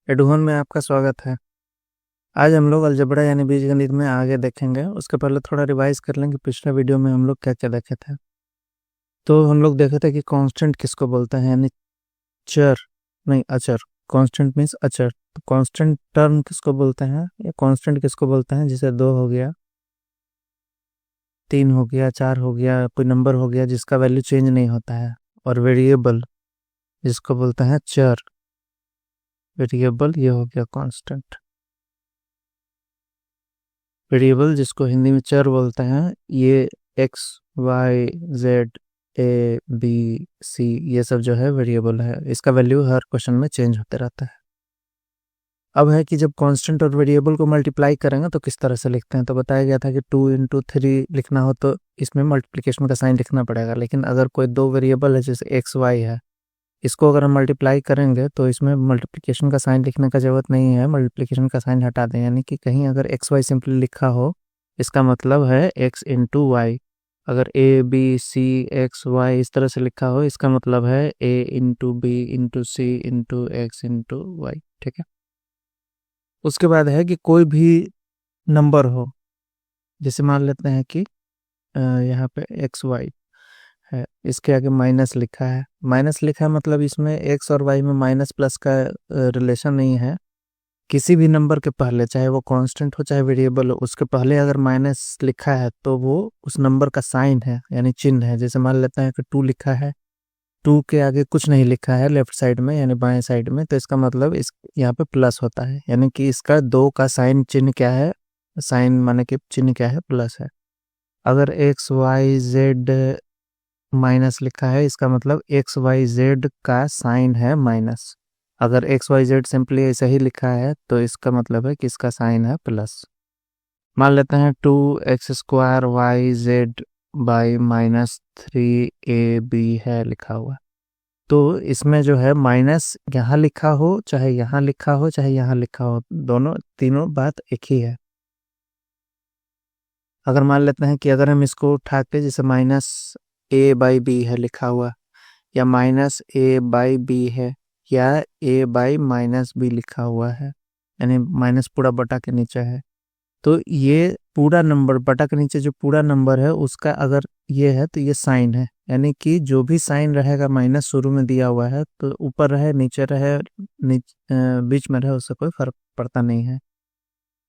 एडुहन में आपका स्वागत है। आज हम लोग अलजेब्रा यानी बीजगणित में आगे देखेंगे। उसके पहले थोड़ा रिवाइज कर लेंगे पिछले वीडियो में हम लोग क्या क्या देखे थे। तो हम लोग देखे थे कि कांस्टेंट किसको बोलते हैं, यानी चर नहीं अचर। कांस्टेंट मीन्स अचर। तो कांस्टेंट टर्म किसको बोलते हैं या कांस्टेंट किसको बोलते हैं, जैसे 2 हो गया, 3 हो गया, 4 हो गया, कोई नंबर हो गया जिसका वैल्यू चेंज नहीं होता है। और वेरिएबल जिसको बोलते हैं चर, वेरिएबल ये हो गया कांस्टेंट। वेरिएबल जिसको हिंदी में चर बोलते हैं, ये x y z a b c ये सब जो है वेरिएबल है। इसका वैल्यू हर क्वेश्चन में चेंज होते रहता है। अब है कि जब कांस्टेंट और वेरिएबल को मल्टीप्लाई करेंगे तो किस तरह से लिखते हैं। तो बताया गया था कि 2 × 3 लिखना हो तो इसमें मल्टीप्लिकेशन का साइन लिखना पड़ेगा। लेकिन अगर कोई दो वेरिएबल है जैसे एक्स वाई है, इसको अगर हम मल्टीप्लाई करेंगे तो इसमें मल्टीप्लिकेशन का साइन लिखने का ज़रूरत नहीं है। मल्टीप्लिकेशन का साइन हटा दें, यानी कि कहीं अगर एक्स वाई सिंपली लिखा हो, इसका मतलब है एक्स इंटू वाई। अगर a b c x y इस तरह से लिखा हो, इसका मतलब है a into b into c into x into y. ठीक है। उसके बाद है कि कोई भी नंबर हो, जैसे मान लेते हैं कि यहाँ पे एक्स वाई है, इसके आगे माइनस लिखा है। माइनस लिखा है मतलब इसमें एक्स और वाई में माइनस प्लस का रिलेशन नहीं है। किसी भी नंबर के पहले, चाहे वो कांस्टेंट हो चाहे वेरिएबल हो, उसके पहले अगर माइनस लिखा है तो वो उस नंबर का साइन है, यानी चिन्ह है। जैसे मान लेते हैं कि 2 लिखा है, 2 के आगे कुछ नहीं लिखा है लेफ्ट साइड में यानी बाएं साइड में, तो इसका मतलब इस यहाँ पे प्लस होता है, यानी कि इसका 2 का साइन चिन्ह क्या है, साइन माने कि चिन्ह क्या है, प्लस है। अगर एक्स वाई जेड माइनस लिखा है, इसका मतलब एक्स वाई जेड का साइन है माइनस। अगर एक्स वाई जेड सिंपली ऐसे ही लिखा है तो इसका मतलब है कि इसका साइन है प्लस। मान लेते हैं 2x² Y Z by -3ab है लिखा हुआ। तो इसमें जो है माइनस यहाँ लिखा हो चाहे यहाँ लिखा हो चाहे यहाँ लिखा हो, दोनों तीनों बात एक ही है। अगर मान लेते हैं कि अगर हम इसको उठा के, जैसे -a/b है लिखा हुआ, या -a/b है, या a/-b लिखा हुआ है, यानी माइनस पूरा बटा के नीचे है, तो ये पूरा नंबर बटा के नीचे जो पूरा नंबर है उसका अगर ये है तो ये साइन है। यानी कि जो भी साइन रहेगा माइनस शुरू में दिया हुआ है, तो ऊपर रहे नीचे रहे बीच में रहे, उससे कोई फर्क पड़ता नहीं है।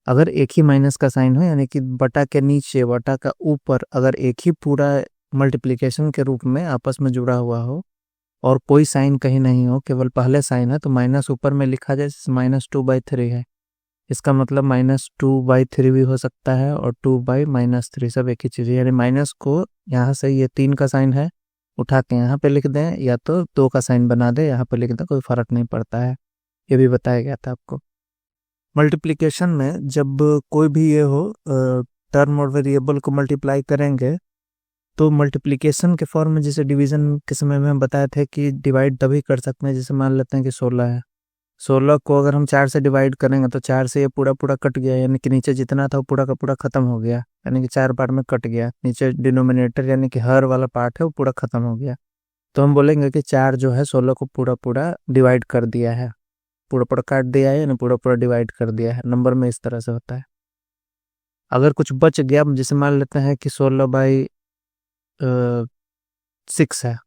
अगर एक ही माइनस का साइन हो, यानी कि बटा के नीचे बटा का ऊपर अगर एक ही पूरा मल्टीप्लिकेशन के रूप में आपस में जुड़ा हुआ हो और कोई साइन कहीं नहीं हो, केवल पहले साइन है, तो माइनस ऊपर में लिखा जाए, -2/3 है, इसका मतलब -2/3 भी हो सकता है और 2/-3 सब एक ही चीज़ है। यानी माइनस को यहाँ से, ये 3 का साइन है, उठा के यहाँ पे लिख दें, या तो 2 का साइन बना दें यहाँ पे लिख दें, कोई फर्क नहीं पड़ता है। ये भी बताया गया था आपको। मल्टीप्लिकेशन में जब कोई भी ये हो, टर्म और वेरिएबल को मल्टीप्लाई करेंगे, तो मल्टीप्लिकेशन के फॉर्म में, जैसे डिवीजन के समय में हम बताए थे कि डिवाइड तभी कर सकते हैं, जैसे मान लेते हैं कि 16 है, 16 को अगर हम 4 से डिवाइड करेंगे तो 4 से ये पूरा पूरा कट गया, यानी कि नीचे जितना था वो पूरा का पूरा खत्म हो गया, यानी कि 4 पार्ट में कट गया। नीचे डिनोमिनेटर यानी कि हर वाला पार्ट है वो पूरा खत्म हो गया। तो हम बोलेंगे कि 4 जो है 16 को पूरा पूरा डिवाइड कर दिया है, पूरा पूरा काट दिया है, यानी पूरा पूरा डिवाइड कर दिया है। नंबर में इस तरह से होता है। अगर कुछ बच गया, जैसे मान लेते हैं कि 16/6 है,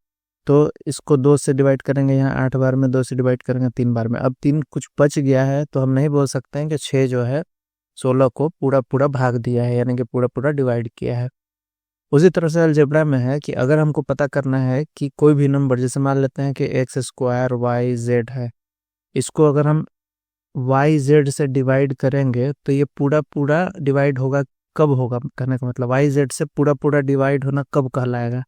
तो इसको 2 से डिवाइड करेंगे, यहाँ 8 बार में 2 से डिवाइड करेंगे 3 बार में। अब 3 कुछ बच गया है तो हम नहीं बोल सकते हैं कि 6 जो है 16 को पूरा पूरा भाग दिया है, यानी कि पूरा पूरा डिवाइड किया है। उसी तरह से अलजेब्रा में है कि अगर हमको पता करना है कि कोई भी नंबर, जैसे मान लेते हैं कि x² वाई जेड है, इसको अगर हम वाई जेड से डिवाइड करेंगे तो ये पूरा पूरा डिवाइड होगा। कब होगा कहने का मतलब, वाई जेड से पूरा पूरा डिवाइड होना कब कहलाएगा।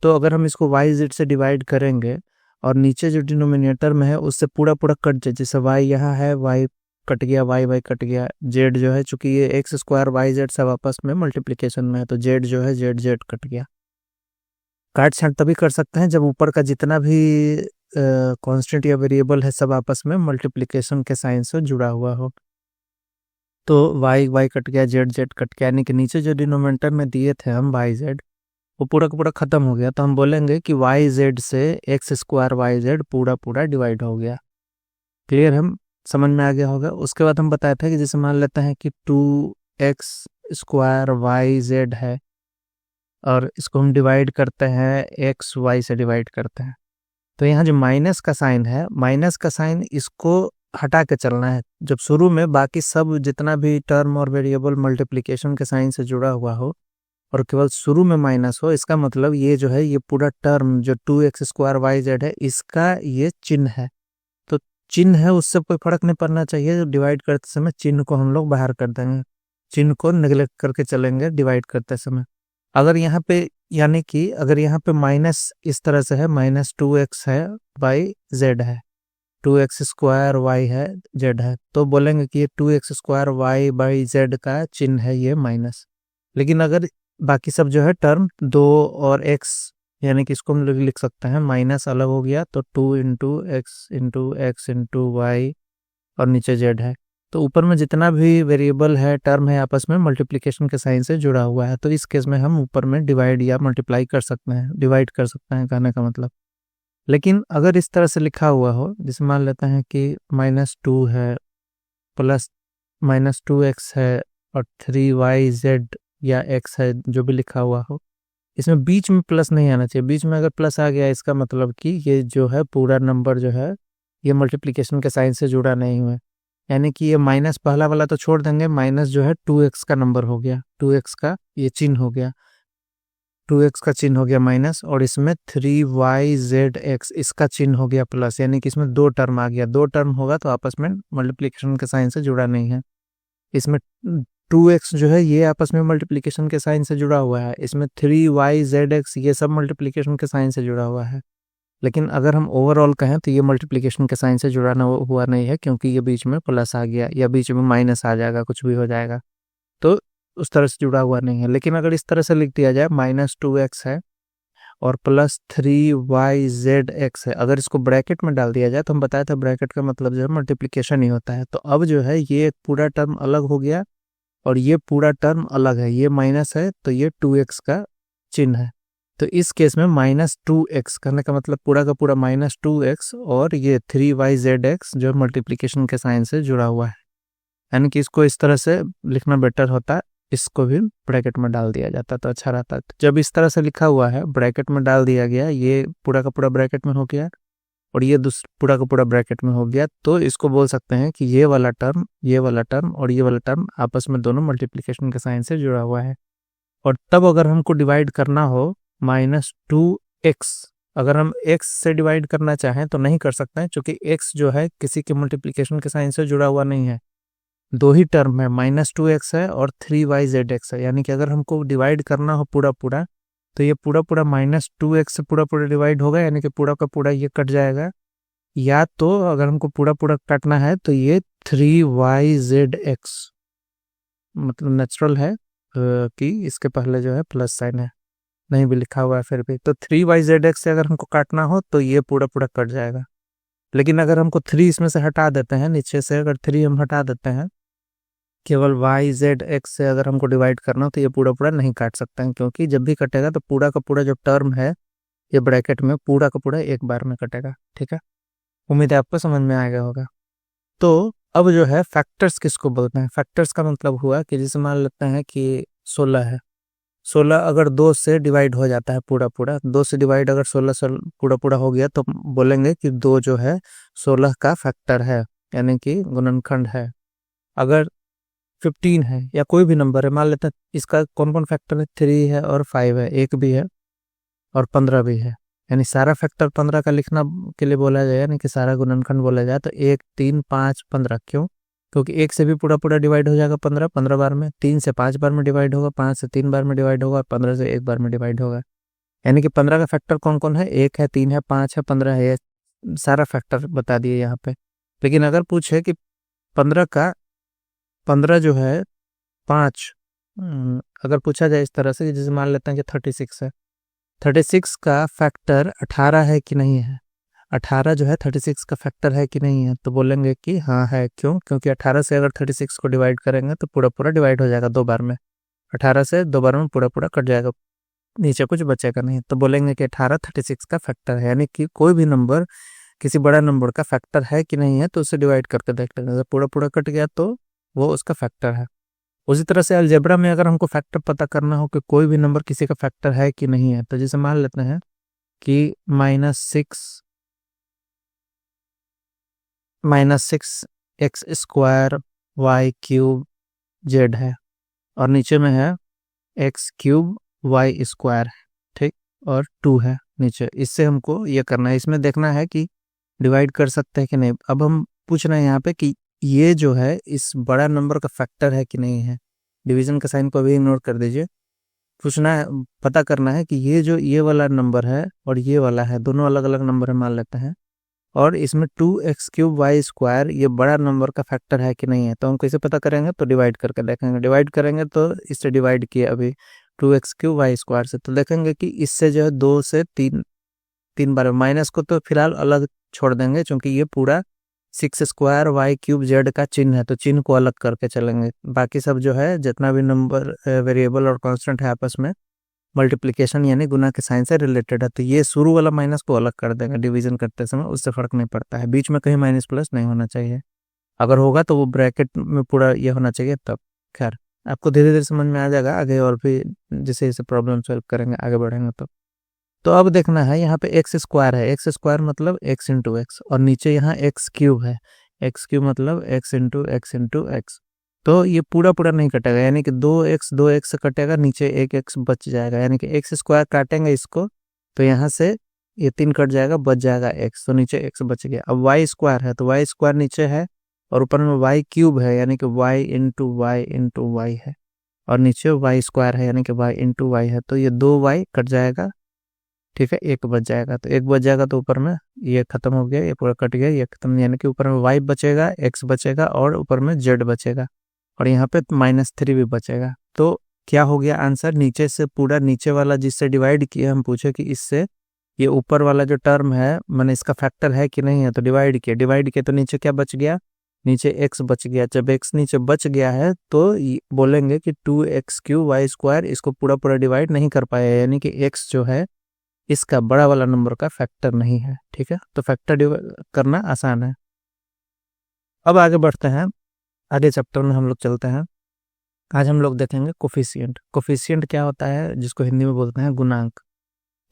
तो अगर हम इसको वाई जेड से डिवाइड करेंगे और नीचे जो डिनोमिनेटर में है उससे पूरा पूरा कट जाए, जैसे वाई यहाँ है, वाई कट गया, वाई वाई कट गया, जेड जो है, चूंकि ये x² वाई जेड सब आपस में मल्टीप्लिकेशन में है, तो जेड जो है जेड जेड कट गया। काट छांट तभी कर सकते हैं जब ऊपर का जितना भी कांस्टेंट या वेरिएबल है सब आपस में मल्टीप्लिकेशन के साइन से जुड़ा हुआ हो। तो वाई वाई कट गया, जेड जेड कट गया, यानी कि नीचे जो डिनोमिनेटर में दिए थे हम वाई जेड, वो पूरा का पूरा खत्म हो गया। तो हम बोलेंगे कि वाई जेड से x² वाई जेड पूरा पूरा डिवाइड हो गया। क्लियर हम समझ में आ गया होगा। उसके बाद हम बताए थे कि जैसे मान लेते हैं कि 2x स्क्वायर वाई जेड है और इसको हम डिवाइड करते हैं एक्स वाई से डिवाइड करते हैं, तो यहाँ जो माइनस का साइन है, माइनस का साइन इसको हटा के चलना है। जब शुरू में बाकी सब जितना भी टर्म और वेरिएबल मल्टीप्लिकेशन के साइन से जुड़ा हुआ हो और केवल शुरू में माइनस हो, इसका मतलब ये जो है ये पूरा टर्म जो 2x स्क्वायर वाई जेड है इसका ये चिन्ह है। तो चिन्ह है उससे कोई फर्क नहीं पड़ना चाहिए, डिवाइड करते समय चिन्ह को हम लोग बाहर कर देंगे, चिन्ह को नेग्लेक्ट करके चलेंगे डिवाइड करते समय। अगर यहाँ पे यानी कि अगर यहाँ पे माइनस इस तरह से है, -2x है बाई जेड है, 2x स्क्वायर वाई है जेड है, तो बोलेंगे कि ये 2x square Y by Z का चिन्ह है ये माइनस। लेकिन अगर बाकी सब जो है टर्म 2 और x, यानी कि इसको हम लोग लिख सकते हैं माइनस अलग हो गया तो 2 × x × x × y और नीचे z है, तो ऊपर में जितना भी वेरिएबल है टर्म है आपस में मल्टीप्लिकेशन के साइन से जुड़ा हुआ है, तो इस केस में हम ऊपर में डिवाइड या मल्टीप्लाई कर सकते हैं, डिवाइड कर सकते हैं कहने का मतलब। लेकिन अगर इस तरह से लिखा हुआ हो, जैसे मान लेते हैं कि -2 है प्लस -2x है और 3yz या x है, जो भी लिखा हुआ हो, इसमें बीच में प्लस नहीं आना चाहिए। बीच में अगर प्लस आ गया इसका मतलब कि ये जो है पूरा नंबर जो है ये मल्टीप्लिकेशन के साइन से जुड़ा नहीं हुआ है, यानी कि ये माइनस पहला वाला तो छोड़ देंगे, माइनस जो है 2x का नंबर हो गया, 2x का ये चिन्ह हो गया, 2x का चिन्ह हो गया माइनस, और इसमें 3yzx इसका चिन्ह हो गया प्लस, यानी कि इसमें 2 टर्म आ गया। 2 टर्म होगा तो आपस में मल्टीप्लिकेशन के साइन से जुड़ा नहीं है। इसमें 2x जो है ये आपस में मल्टीप्लिकेशन के साइन से जुड़ा हुआ है, इसमें 3yzx ये सब मल्टीप्लिकेशन के साइन से जुड़ा हुआ है। लेकिन अगर हम ओवरऑल कहें तो ये मल्टीप्लिकेशन के साइन से जुड़ा हुआ नहीं है, क्योंकि ये बीच में प्लस आ गया या बीच में माइनस आ जाएगा, कुछ भी हो जाएगा, तो उस तरह से जुड़ा हुआ नहीं है। लेकिन अगर इस तरह से लिख दिया जाए -2x है और प्लस 3yzx है, अगर इसको ब्रैकेट में डाल दिया जाए, तो हम बताया था ब्रैकेट का मतलब जो है मल्टीप्लिकेशन ही होता है, तो अब जो है ये पूरा टर्म अलग हो गया और ये पूरा टर्म अलग है, ये माइनस है तो ये 2x का चिन्ह है। तो इस केस में -2x करने का मतलब पूरा का पूरा -2x और ये 3yzx जो मल्टीप्लिकेशन के साइन से जुड़ा हुआ है, यानी कि इसको इस तरह से लिखना बेटर होता है, इसको भी ब्रैकेट में डाल दिया जाता तो अच्छा रहता। जब इस तरह से लिखा हुआ है ब्रैकेट में डाल दिया गया, ये पूरा का पूरा ब्रैकेट में हो गया और ये पूरा का पूरा ब्रैकेट में हो गया, तो इसको बोल सकते हैं कि ये वाला टर्म, ये वाला टर्म और ये वाला टर्म आपस में दोनों मल्टीप्लिकेशन के साइन से जुड़ा हुआ है। और तब अगर हमको डिवाइड करना हो -2x, अगर हम x से डिवाइड करना चाहें तो नहीं कर सकते हैं, क्योंकि x जो है किसी के मल्टीप्लिकेशन के साइन से जुड़ा हुआ नहीं है। 2 ही टर्म है, -2x है और 3yzx है, यानी कि अगर हमको डिवाइड करना हो पूरा पूरा तो ये पूरा पूरा -2x से पूरा पूरा डिवाइड होगा, यानी कि पूरा का पूरा ये कट जाएगा, या तो अगर हमको पूरा पूरा काटना है तो ये 3yzx, मतलब नेचुरल है कि इसके पहले जो है प्लस साइन है, नहीं भी लिखा हुआ है फिर भी, तो 3yzx से अगर हमको काटना हो तो ये पूरा पूरा कट जाएगा। लेकिन अगर हमको 3 इसमें से हटा देते हैं, नीचे से अगर 3 हम हटा देते हैं, केवल yzx से अगर हमको डिवाइड करना हो तो ये पूरा पूरा नहीं काट सकते हैं, क्योंकि जब भी कटेगा तो पूरा का पूरा जो टर्म है ये ब्रैकेट में पूरा का पूरा एक बार में कटेगा। ठीक है, उम्मीद है आपको समझ में आ गया होगा। तो अब जो है फैक्टर्स किसको बोलते हैं? फैक्टर्स का मतलब हुआ कि जैसे मान लेते हैं कि 16 है, 16 अगर 2 से डिवाइड हो जाता है पूरा पूरा, 2 से डिवाइड अगर 16 से पूरा पूरा हो गया तो बोलेंगे कि 2 जो है 16 का फैक्टर है, यानी कि गुणनखंड है। अगर 15 है या कोई भी नंबर है, मान लेते हैं इसका कौन कौन फैक्टर है, 3 है और 5 है, 1 भी है और 15 भी है, यानी सारा फैक्टर 15 का लिखना के लिए बोला जाए, यानी कि सारा गुणनखंड बोला जाए तो 1 3 5 15। क्यों? क्योंकि 1 से भी पूरा पूरा डिवाइड हो जाएगा 15 15 बार में, 3 से 5 बार में डिवाइड होगा, 5 से 3 बार में डिवाइड होगा और 15 से 1 बार में डिवाइड होगा। यानी कि 15 का फैक्टर कौन कौन है, 1 है, 3 है, 5 है, 15 है, ये सारा फैक्टर बता दिए यहाँ पे। लेकिन अगर पूछे कि 15 जो है 5, अगर पूछा जाए इस तरह से, जैसे मान लेते हैं कि 36 है, 36 का फैक्टर 18 है कि नहीं है, 18 जो है 36 का फैक्टर है कि नहीं है, तो बोलेंगे कि हाँ है। क्यों? क्योंकि 18 से अगर 36 को डिवाइड करेंगे तो पूरा पूरा डिवाइड हो जाएगा 2 बार में, 18 से 2 बार में पूरा पूरा कट जाएगा, नीचे कुछ बचेगा नहीं, तो बोलेंगे कि 18 36 का फैक्टर है। यानी कि कोई भी नंबर किसी बड़ा नंबर का फैक्टर है कि नहीं है, तो उसे डिवाइड करके देख लेंगे। अगर पूरा पूरा कट गया तो वो उसका फैक्टर है। उसी तरह से अलजेब्रा में अगर हमको फैक्टर पता करना हो कि कोई भी नंबर किसी का फैक्टर है कि नहीं है, तो जैसे मान लेते हैं कि -6 x square y cube z है, और नीचे में है एक्स क्यूब वाई स्क्वायर है, ठीक, और 2 है नीचे। इससे हमको ये करना है, इसमें देखना है कि डिवाइड कर सकते हैं कि नहीं। अब हम पूछ रहे हैं यहाँ पे कि ये जो है इस बड़ा नंबर का फैक्टर है कि नहीं है। डिवीजन का साइन को भी इग्नोर कर दीजिए। पूछना है, पता करना है कि ये जो ये वाला नंबर है और ये वाला है, दोनों अलग अलग नंबर है मान लेते हैं, और इसमें 2x³ y² ये बड़ा नंबर का फैक्टर है कि नहीं है। तो हम कैसे पता करेंगे, तो डिवाइड करके देखेंगे। डिवाइड करेंगे तो इससे डिवाइड किया अभी 2x³ y² से, तो देखेंगे कि इससे जो है 2 से 3 बार, माइनस को तो फिलहाल अलग छोड़ देंगे क्योंकि ये पूरा 6² y³ z का चिन्ह है, तो चिन्ह को अलग करके चलेंगे। बाकी सब जो है जितना भी नंबर वेरिएबल और कांस्टेंट है आपस में मल्टीप्लिकेशन यानी गुना के साइन से रिलेटेड है, तो ये शुरू वाला माइनस को अलग कर देंगे डिवीजन करते समय, उससे फर्क नहीं पड़ता है। बीच में कहीं माइनस प्लस नहीं होना चाहिए, अगर होगा तो वो ब्रैकेट में पूरा ये होना चाहिए तब। खैर, आपको धीरे धीरे समझ में आ जाएगा आगे, और भी जैसे जैसे प्रॉब्लम सॉल्व करेंगे आगे बढ़ेंगे तो अब देखना है यहाँ पे x² है, x² मतलब x इंटू एक्स, और नीचे यहाँ x³ है, x³ मतलब x into x into x. तो ये पूरा पूरा नहीं कटेगा, यानी कि 2x से कटेगा, नीचे 1x बच जाएगा, यानी कि x² काटेंगे इसको तो यहाँ से ये 3 कट जाएगा, बच जाएगा x, तो नीचे x बच गया। अब y² है तो y² नीचे है और ऊपर में y³ है, यानी कि y इंटू y है, और नीचे y² है यानी कि y इंटू y है, तो ये 2y कट जाएगा, ठीक है, 1 बच जाएगा। तो 1 बच जाएगा तो ऊपर में ये खत्म हो गया, ये पूरा कट गया, ये खत्म, यानी कि ऊपर में y बचेगा, x बचेगा और ऊपर में z बचेगा, और यहाँ पे -3 भी बचेगा। तो क्या हो गया आंसर, नीचे से पूरा नीचे वाला जिससे डिवाइड किया, हम पूछे कि इससे ये ऊपर वाला जो टर्म है मैंने इसका फैक्टर है कि नहीं है, तो डिवाइड किया तो नीचे क्या बच गया, नीचे x बच गया। जब x नीचे बच गया है तो बोलेंगे कि 2x³ y², इसको पूरा पूरा डिवाइड नहीं कर पाया, यानी कि x जो है इसका बड़ा वाला नंबर का फैक्टर नहीं है, ठीक है। तो फैक्टर करना आसान है। अब आगे बढ़ते हैं, आगे चैप्टर में हम लोग चलते हैं। आज हम लोग देखेंगे कोफिशिएंट। कोफिशिएंट क्या होता है, जिसको हिंदी में बोलते हैं गुणांक।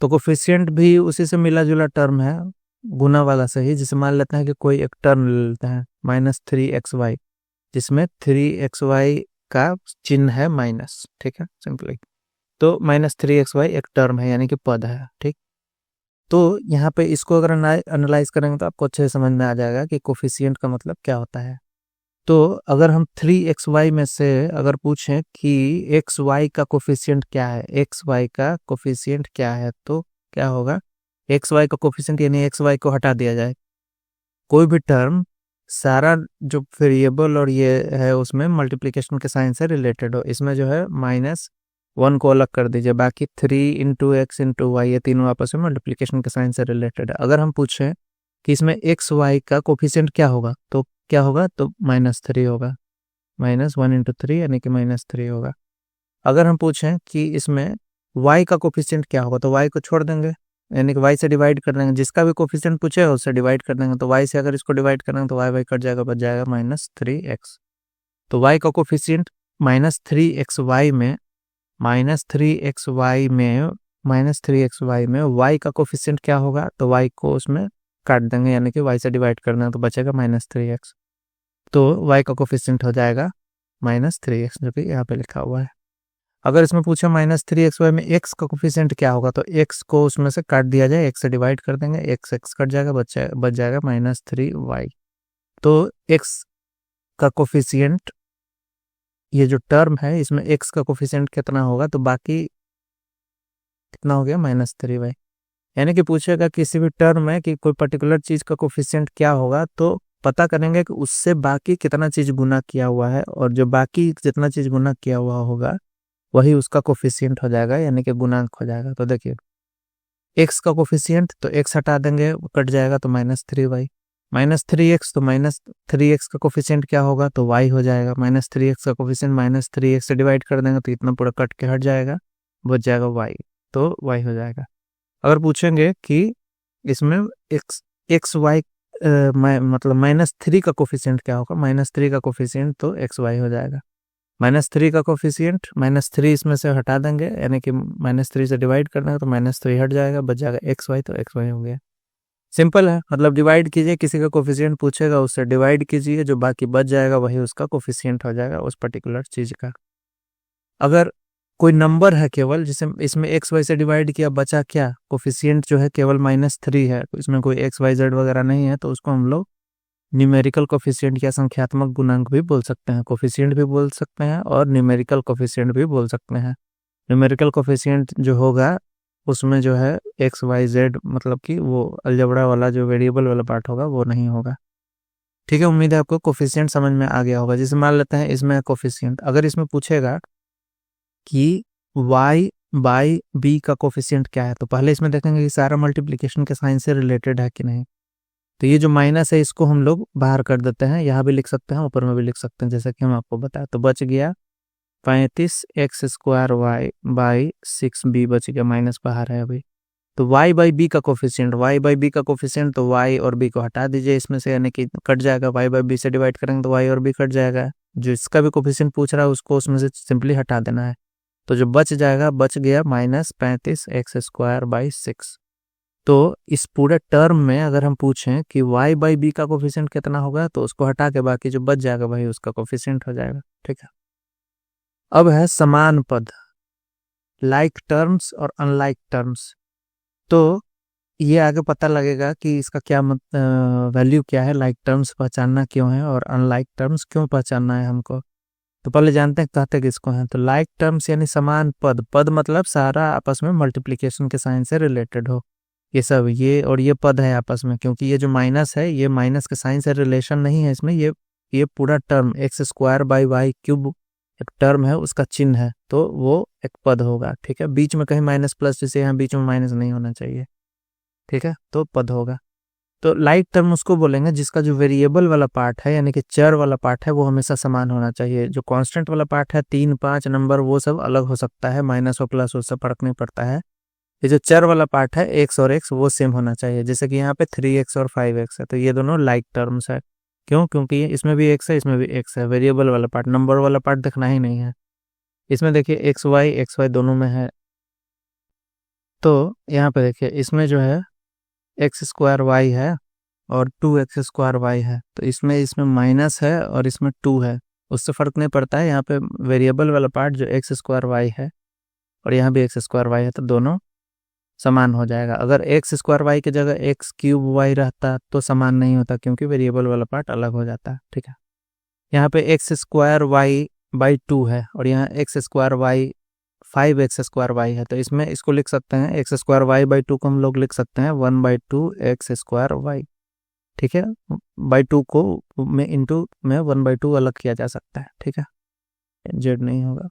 तो कोफिशिएंट भी उसी से मिला जुला टर्म है, गुना वाला से ही। जैसे मान लेते हैं कि कोई एक टर्म ले लेते हैं -3xy, जिसमें 3xy का चिन्ह है माइनस, ठीक है, सिंपली। तो -3xy एक टर्म है यानी कि पद है, ठीक। तो यहाँ पे इसको अगर एनालाइज करेंगे तो आपको अच्छे से समझ में आ जाएगा कि कोफिशिएंट का मतलब क्या होता है। तो अगर हम 3xy में से अगर पूछें कि xy का कोफिशिएंट क्या है, xy का कोफिशिएंट क्या है, तो क्या होगा, xy का कोफिशिएंट यानी xy को हटा दिया जाए, कोई भी टर्म सारा जो वेरिएबल और ये है उसमें मल्टीप्लिकेशन के साइन से रिलेटेड हो, इसमें जो है -1 को अलग कर दीजिए, बाकी 3 इंटू एक्स इंटू वाई ये तीनों आपस में मल्टीप्लिकेशन के साइन से रिलेटेड है। अगर हम पूछें कि इसमें xy का कोफिशिएंट क्या होगा, तो क्या होगा, तो -3 होगा, -1 इंटू 3 यानी कि -3 होगा। अगर हम पूछें कि इसमें y का कोफिशिएंट क्या होगा, तो y को छोड़ देंगे, यानी कि y से डिवाइड कर देंगे, जिसका भी कोफिशिएंट पूछे उससे डिवाइड कर देंगे। तो y से अगर इसको डिवाइड करेंगे तो y कट जाएगा, बच जाएगा -3x। तो y का कोफिशिएंट -3xy में y का कोफिशिएंट क्या होगा, तो y को उसमें काट देंगे, यानी कि y से डिवाइड कर देंगे तो बचेगा -3x। तो y का कोफिशिएंट हो जाएगा -3x, जो कि यहाँ पे लिखा हुआ है। अगर इसमें पूछा -3xy में x का कोफिशिएंट क्या होगा, तो x को उसमें से काट दिया जाए, x से डिवाइड कर देंगे, x कट जाएगा, बच जाएगा -3y। तो x का कोफिशिएंट, ये जो टर्म है इसमें x का कोफिशिएंट कितना होगा, तो बाकी कितना हो गया, -3y। यानी कि पूछेगा किसी भी टर्म में कि कोई पर्टिकुलर चीज का कोफिशिएंट क्या होगा, तो पता करेंगे कि उससे बाकी कितना चीज गुना किया हुआ है, और जो बाकी जितना चीज गुना किया हुआ होगा वही उसका कोफिशिएंट हो जाएगा, यानी कि गुणांक हो जाएगा। तो देखिए x का कोफिशिएंट, तो x हटा देंगे, कट जाएगा, तो -3y, -3x, तो -3x का कोफिशिएंट क्या होगा, तो y हो जाएगा, -3x का कोफिशिएंट -3x से डिवाइड कर देंगे तो इतना पूरा कट के हट जाएगा, बच जाएगा y, तो y हो जाएगा। अगर पूछेंगे कि इसमें x एक्स वाई मतलब -3 का कोफिशिएंट क्या होगा, -3 का कोफिशिएंट तो एक्स वाई हो जाएगा। -3 का कोफिशिएंट, -3 इसमें से हटा देंगे, यानी कि -3 से डिवाइड करना है तो -3 हट जाएगा, बच जाएगा एक्स वाई, तो एक्स वाई हो गया। सिंपल है, मतलब डिवाइड कीजिए, किसी का कोफिशिएंट पूछेगा उससे डिवाइड कीजिए, जो बाकी बच जाएगा वही उसका कोफिशिएंट हो जाएगा उस पर्टिकुलर चीज का। अगर कोई नंबर है केवल, जिसे इसमें एक्स वाई से डिवाइड किया, बचा क्या, कोफिशिएंट जो है केवल -3 है, तो इसमें कोई एक्स वाई जेड वगैरह नहीं है, तो उसको हम लोग न्यूमेरिकल कोफिशिएंट या संख्यात्मक गुणांक भी बोल सकते हैं, कोफिशिएंट भी बोल सकते हैं और न्यूमेरिकल कोफिशिएंट भी बोल सकते हैं। न्यूमेरिकल कोफिशिएंट जो होगा उसमें जो है एक्स वाई जेड, मतलब कि वो अलजेब्रा वाला जो वेरिएबल वाला पार्ट होगा वो नहीं होगा। ठीक है, उम्मीद है आपको कोफिशिएंट समझ में आ गया होगा। जैसे मान लेते हैं इसमें कोफिशिएंट, अगर इसमें पूछेगा कि y बाई बी का कोफिशिएंट क्या है, तो पहले इसमें देखेंगे कि सारा मल्टीप्लिकेशन के साइन से रिलेटेड है कि नहीं। तो ये जो माइनस है इसको हम लोग बाहर कर देते हैं, यहाँ भी लिख सकते हैं, ऊपर में भी लिख सकते हैं, जैसा कि हम आपको बताया। तो बच गया 35x² y बाई 6b, बच गया, माइनस बाहर है अभी। तो y बाई बी का कोफिशिएंट, y बाई बी का कोफिशिएंट, तो y और b को हटा दीजिए इसमें से, यानी कि कट जाएगा, y बाई बी से डिवाइड करेंगे तो y और b कट जाएगा। जो इसका भी कोफिशिएंट पूछ रहा है उसको उसमें से सिंपली हटा देना है। तो जो बच जाएगा, बच गया -35x² बाई 6। तो इस पूरे टर्म में अगर हम पूछें कि y बाई बी का कोफिशिएंट कितना होगा, तो उसको हटा के बाकी जो बच जाएगा वही उसका कोफिशिएंट हो जाएगा। ठीक है, अब है समान पद, लाइक टर्म्स और अनलाइक टर्म्स। तो ये आगे पता लगेगा कि इसका क्या वैल्यू क्या है, लाइक टर्म्स पहचानना क्यों है और अनलाइक टर्म्स क्यों पहचानना है हमको। तो पहले जानते हैं कहते किसको हैं। तो लाइक टर्म्स यानी समान पद, पद मतलब सारा आपस में मल्टीप्लिकेशन के साइन से रिलेटेड हो, ये सब, ये और ये पद है आपस में, क्योंकि ये जो माइनस है ये माइनस के साइन से रिलेशन नहीं है इसमें, ये पूरा term x² by y cube एक टर्म है, उसका चिन्ह है, तो वो एक पद होगा। ठीक है, बीच में कहीं माइनस प्लस, जैसे यहाँ बीच में माइनस नहीं होना चाहिए। ठीक है, तो पद होगा। तो लाइक टर्म उसको बोलेंगे जिसका जो वेरिएबल वाला पार्ट है, यानी कि चर वाला पार्ट है, वो हमेशा समान होना चाहिए। जो कांस्टेंट वाला पार्ट है 3, 5 नंबर, वो सब अलग हो सकता है, माइनस हो प्लस हो, उससे फर्क नहीं पड़ता है। ये जो चर वाला पार्ट है एक्स और एक्स, वो सेम होना चाहिए। जैसे कि यहाँ पे 3x और 5x है, तो ये दोनों लाइक टर्म्स है। क्यों? क्योंकि इसमें भी एक्स है, इसमें भी एक्स है, वेरिएबल वाला पार्ट, नंबर वाला पार्ट दिखना ही नहीं है। इसमें देखिए एक्स वाई दोनों में है। तो यहाँ पे देखिए इसमें जो है x² y है और 2x² y है, तो इसमें माइनस है और इसमें 2 है, उससे फर्क नहीं पड़ता है। यहाँ पे वेरिएबल वाला पार्ट जो x² y है और यहाँ भी x² y है, तो दोनों समान हो जाएगा। अगर x² y की जगह x³ y रहता तो समान नहीं होता, क्योंकि वेरिएबल वाला पार्ट अलग हो जाता है। ठीक है, यहाँ पे x² y बाई 2 है और यहाँ x² y 5x² y है, तो इसमें इसको लिख सकते हैं x² y बाई 2 को हम लोग लिख सकते हैं 1/2 x² y। ठीक है, बाई 2 को में इंटू में 1/2 अलग किया जा सकता है। ठीक है, जेड नहीं होगा,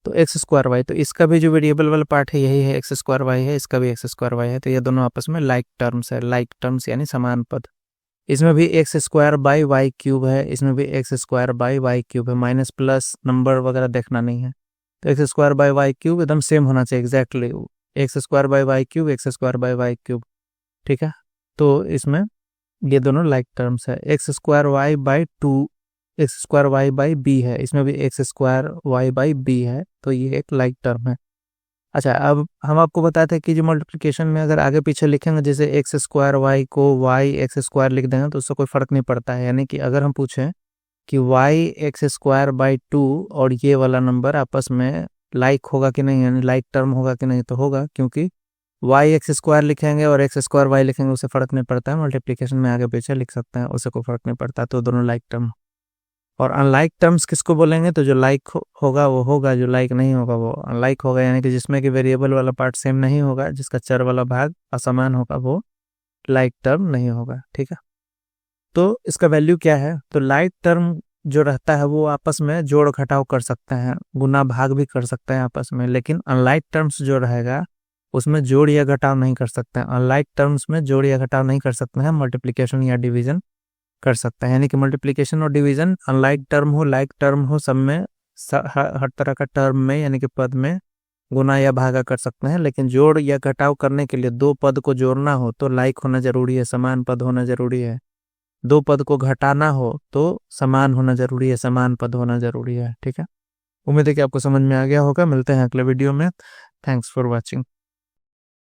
तो x² y, तो इसका भी जो वेरिएबल वाला पार्ट है यही है, x² y है, इसका भी x² y है, तो ये दोनों आपस में लाइक टर्म्स है। लाइक टर्म्स यानी समान पद। इसमें भी x² बाई वाई क्यूब है, इसमें भी x² बाई वाई क्यूब है, माइनस प्लस नंबर वगैरह देखना नहीं है। तो x² बाई वाई क्यूब एकदम सेम होना चाहिए, exactly x² by y cube, x² by y cube. ठीक है, तो इसमें ये दोनों लाइक टर्म्स है। x² y by 2 x² y by b है, इसमें भी x² y बाई बी है, तो ये एक लाइक टर्म है। अच्छा, अब हम आपको बताते हैं कि जो मल्टीप्लिकेशन में अगर आगे पीछे लिखेंगे, जैसे x² y को y(x²) लिख देंगे तो उससे कोई फर्क नहीं पड़ता है। यानी कि अगर हम पूछें कि y(x²) बाई 2 और ये वाला नंबर आपस में लाइक होगा कि नहीं, यानी लाइक टर्म होगा कि नहीं, तो होगा, क्योंकि y(x²) लिखेंगे और x² y लिखेंगे, उससे फर्क नहीं पड़ता है। मल्टीप्लिकेशन में आगे पीछे लिख सकते हैं, उससे कोई फर्क नहीं पड़ता, तो दोनों लाइक टर्म। और अनलाइक टर्म्स किसको बोलेंगे? तो जो लाइक होगा वो होगा, जो लाइक नहीं होगा वो अनलाइक होगा, यानी कि जिसमें कि वेरिएबल वाला पार्ट सेम नहीं होगा, जिसका चर वाला भाग असमान होगा, वो लाइक टर्म नहीं होगा। ठीक है, तो इसका वैल्यू क्या है? तो लाइक टर्म जो रहता है वो आपस में जोड़ घटाव कर सकते हैं, गुना भाग भी कर सकते हैं आपस में, लेकिन अनलाइक टर्म्स जो रहेगा उसमें जोड़ या घटाव नहीं कर सकते हैं। अनलाइक टर्म्स में जोड़ या घटाव नहीं कर सकते हैं, मल्टीप्लिकेशन या डिवीजन कर सकते हैं। यानी कि मल्टीप्लिकेशन और डिवीजन अनलाइक टर्म हो, लाइक टर्म हो, सब में हर तरह का टर्म में यानी कि पद में गुना या भागा कर सकते हैं, लेकिन जोड़ या घटाव करने के लिए दो पद को जोड़ना हो तो लाइक होना जरूरी है, समान पद होना जरूरी है। दो पद को घटाना हो तो समान होना जरूरी है, समान पद होना जरूरी है। ठीक है, उम्मीद है कि आपको समझ में आ गया होगा। मिलते हैं अगले वीडियो में। Thanks for watching.